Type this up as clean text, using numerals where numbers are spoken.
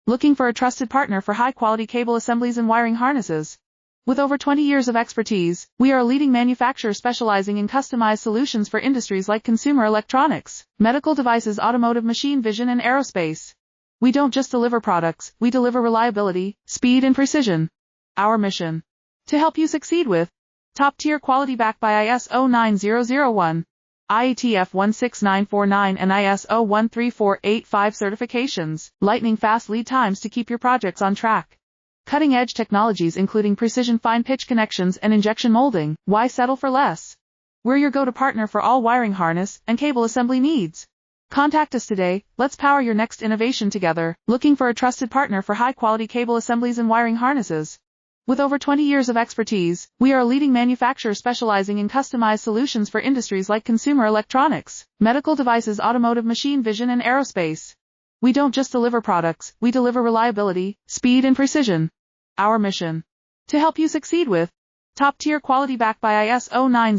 Looking for a trusted partner for high-quality cable assemblies and wiring harnesses? With over 20 years of expertise, we are a leading manufacturer specializing in customized solutions for industries like consumer electronics, medical devices, automotive, machine vision, and aerospace. We don't just deliver products, we deliver reliability, speed, and precision. Our mission: to help you succeed with top-tier quality backed by ISO 9001, IATF 16949 and ISO 13485 certifications, lightning-fast lead times to keep your projects on track. Cutting-edge technologies including precision fine-pitch connections and injection molding. Why settle for less? We're your go-to partner for all wiring harness and cable assembly needs. Contact us today, let's power your next innovation together. Looking for a trusted partner for high-quality cable assemblies and wiring harnesses? With over 20 years of expertise, we are a leading manufacturer specializing in customized solutions for industries like consumer electronics, medical devices, automotive, machine vision, and aerospace. We don't just deliver products, we deliver reliability, speed, and precision. Our mission: to help you succeed with top-tier quality backed by ISO 9001.